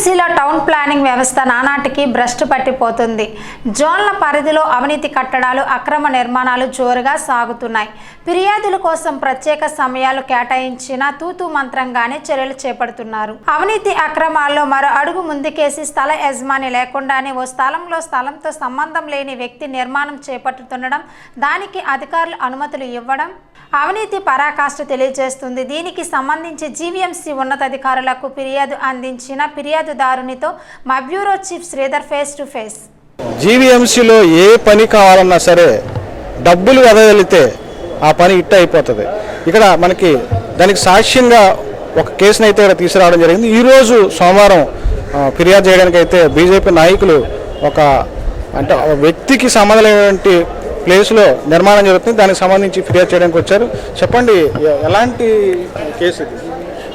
జీవీఎంసీలో town planning వ్యవస్థ నానాటికి భ్రష్టు పట్టిపోతుంది. జోన్ల పరిధిలో అవినీతి కట్టడాలు, అక్రమ నిర్మాణాలు జోరుగా సాగుతున్నాయి. ఫిర్యాదుల కోసం ప్రత్యేక సమయాలు కేటాయించిన తూతూ మంత్రంగానే చర్యలు చేపడుతున్నారు. అవినీతి అక్రమాల్లో మరో అడుగు ముందుకేసి స్థల యజమాని లేకుండానే ఓ స్థలంతో సంబంధం లేని వ్యక్తి నిర్మాణం చేపడుతుండడం, దానికి అధికారులు అనుమతులు ఇవ్వడం అవినీతి పరాకాష్ఠ తెలియజేస్తుంది. దీనికి సంబంధించి జీవీఎంసీ ఉన్నతాధికారులకు ఫిర్యాదు అందించిన ఫిర్యాదుదారునితో మా bureau chief Sridhar face to face. జీవీఎంసీలో ఏ పని కావాలన్నా సరే డబ్బులు వెదజల్లితే ఆ పని ఇట్ట అయిపోతుంది. ఇక్కడ మనకి దానికి సాక్ష్యంగా ఒక కేసును అయితే ఇక్కడ తీసుకురావడం జరిగింది. ఈరోజు సోమవారం ఫిర్యాదు చేయడానికి అయితే బీజేపీ నాయకులు ఒక వ్యక్తికి సంబంధమైనటువంటి ప్లేస్లో నిర్మాణం జరుగుతుంది. దానికి సంబంధించి ఫిర్యాదు చేయడానికి వచ్చారు. చెప్పండి, ఎలాంటి కేసు ఇది?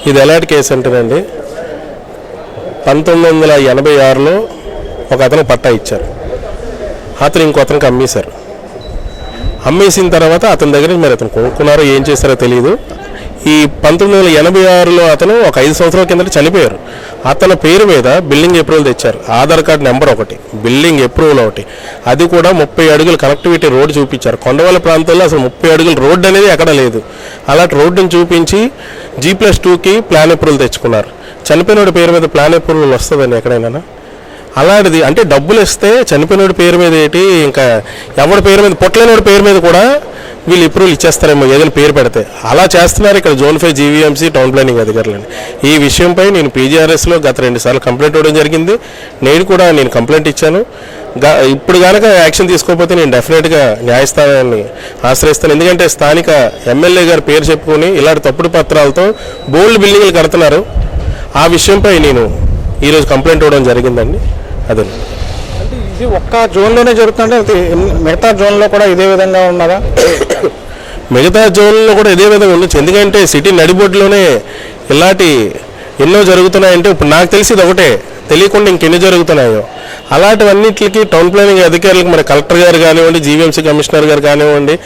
ఇది ఎలాంటి కేసు అంటేనండి, 1986లో ఒక అతను పట్టా ఇచ్చారు. అతను ఇంకో అతనికి అమ్మేశారు. అమ్మేసిన తర్వాత అతని దగ్గర మరి అతను కొనుక్కున్నారో ఏం చేశారో తెలియదు. ఈ 1986లో అతను ఒక 5 సంవత్సరాల కిందట చనిపోయారు. అతని పేరు మీద బిల్డింగ్ అప్రూవల్ తెచ్చారు. ఆధార్ కార్డు నెంబర్ ఒకటి, బిల్డింగ్ అప్రూవల్ ఒకటి, అది కూడా 30 అడుగుల కనెక్టివిటీ రోడ్డు చూపించారు. కొండవల ప్రాంతాల్లో అసలు 30 అడుగుల రోడ్డు అనేది ఎక్కడ లేదు. అలాంటి రోడ్డుని చూపించి G+2కి ప్లాన్ అప్రూవల్ తెచ్చుకున్నారు. చనిపోయినోడి పేరు మీద ప్లాన్ అప్రూవల్ వస్తుందండి ఎక్కడైనా? అలాంటిది అంటే డబ్బులు ఇస్తే చనిపోయినోడి పేరు మీద ఏంటి, ఇంకా ఎవరి పేరు మీద, పొట్టలేనోడి పేరు మీద కూడా వీళ్ళు అప్రూవల్ ఇచ్చేస్తారేమో ఏదైనా పేరు పెడితే. అలా చేస్తున్నారు ఇక్కడ జోన్ 5 జీవీఎంసీ టౌన్ ప్లానింగ్ అధికారులని. ఈ విషయంపై నేను పీజీఆర్ఎస్లో గత 2 సార్లు కంప్లైంట్ ఇవ్వడం జరిగింది. నేను కంప్లైంట్ ఇచ్చాను. ఇప్పుడు కనుక యాక్షన్ తీసుకోకపోతే నేను డెఫినెట్గా న్యాయస్థానాన్ని ఆశ్రయిస్తాను. ఎందుకంటే స్థానిక ఎమ్మెల్యే గారి పేరు చెప్పుకొని ఇలాంటి తప్పుడు పత్రాలతో బోల్డ్ బిల్డింగ్లు కడుతున్నారు. ఆ విషయంపై నేను ఈరోజు కంప్లైంట్ ఇవ్వడం జరిగిందండి. అదే అంటే ఇది ఒక్క జోన్లోనే జరుగుతుందంటే మిగతా జోన్లో కూడా ఇదే విధంగా ఉన్నదా? మిగతా జోన్లో కూడా ఇదే విధంగా ఉండొచ్చు. ఎందుకంటే సిటీ నడిబొడ్లోనే ఇలాంటి ఎన్నో జరుగుతున్నాయంటే ఇప్పుడు నాకు తెలిసి ఇది ఒకటే, తెలియకుండా ఇంకెన్ని జరుగుతున్నాయో. అలాంటివన్నిటికి టౌన్ ప్లానింగ్ అధికారులకు మరి కలెక్టర్ గారు కానివ్వండి, జీవీఎంసీ కమిషనర్ గారు కానివ్వండి,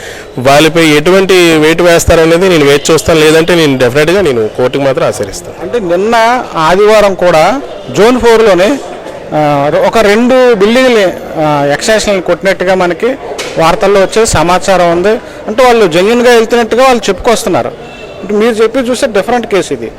వాళ్ళపై ఎటువంటి వెయిట్ వేస్తారనేది నేను వేచి చూస్తాను. లేదంటే నేను డెఫినెట్గా నేను కోర్టుకు మాత్రం ఆశ్రయిస్తాను. అంటే నిన్న ఆదివారం కూడా జోన్ 4లోనే ఒక 2 బిల్డింగ్లు ఎక్స్టెన్షన్లు కొట్టినట్టుగా మనకి వార్తల్లో వచ్చే సమాచారం ఉంది. అంటే వాళ్ళు జెన్యున్గా వెళ్తున్నట్టుగా వాళ్ళు చెప్పుకొస్తున్నారు. అంటే మీరు చెప్పి చూస్తే డిఫరెంట్ కేసు ఇది.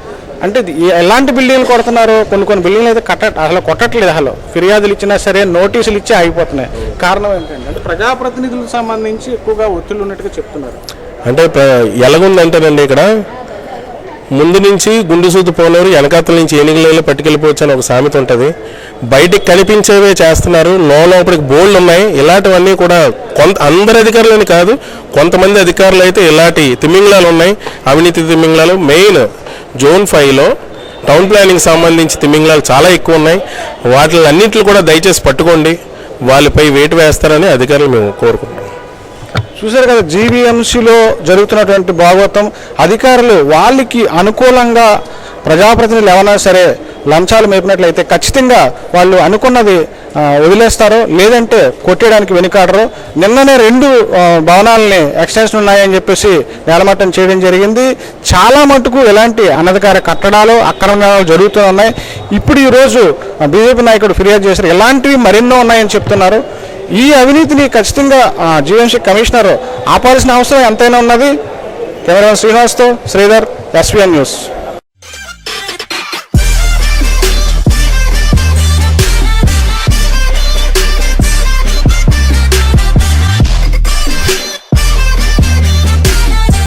అంటే ఎలాంటి బిల్డింగ్లు కొడుతున్నారు? కొన్ని బిల్డింగ్లు అయితే అసలు కొట్టట్లేదు. అసలు ఫిర్యాదులు ఇచ్చినా సరే నోటీసులు ఇచ్చి ఆగిపోతున్నాయి. కారణం ఏంటంటే అంటే ప్రజాప్రతినిధులకు సంబంధించి ఎక్కువగా ఒత్తిళ్ళు ఉన్నట్టుగా చెప్తున్నారు. అంటే ఎలాగుందంటేనండి, ఇక్కడ ముందు నుంచి గుండు సూదు పోలేరు, వెనకాతల నుంచి ఎన్నికలలో పట్టుకెళ్ళిపోవచ్చు అని ఒక సామెత ఉంటుంది. బయటికి కనిపించేవే చేస్తున్నారు, లోపలికి బోల్డ్ ఉన్నాయి. ఇలాంటివన్నీ కూడా అందరి అధికారులని కాదు, కొంతమంది అధికారులు అయితే ఇలాంటి తిమింగళాలు ఉన్నాయి, అవినీతి తిమింగళాలు. మెయిన్ జోన్ 5లో టౌన్ ప్లానింగ్ సంబంధించి తిమింగళాలు చాలా ఎక్కువ ఉన్నాయి. వాటిలన్నింటిని కూడా దయచేసి పట్టుకోండి, వాళ్ళపై వేటు వేస్తారని అధికారులు మేము కోరుకుంటున్నాం. చూశారు కదా, జీవీఎంసీలో జరుగుతున్నటువంటి భాగవతం. అధికారులు వాళ్ళకి అనుకూలంగా ప్రజాప్రతినిధులు ఏమన్నా సరే లంచాలు మేపినట్లయితే ఖచ్చితంగా వాళ్ళు అనుకున్నది వదిలేస్తారో, లేదంటే కొట్టేయడానికి వెనుకాడరు. నిన్ననే 2 భవనాలని ఎక్స్టెన్షన్ ఉన్నాయని చెప్పేసి నేలమట్టం చేయడం జరిగింది. చాలా మటుకు ఇలాంటి అనధికార కట్టడాలు, అక్రమాలు జరుగుతూ ఉన్నాయి. ఇప్పుడు ఈరోజు బీజేపీ నాయకుడు ఫిర్యాదు చేశారు, ఇలాంటివి మరెన్నో ఉన్నాయని చెప్తున్నారు. ఈ అవినీతిని ఖచ్చితంగా జీవీఎంసీ కమిషనర్ ఆపాల్సిన అవసరం ఎంతైనా ఉన్నది. కెమెరామెన్ శ్రీనివాస్తో శ్రీధర్, SVN న్యూస్.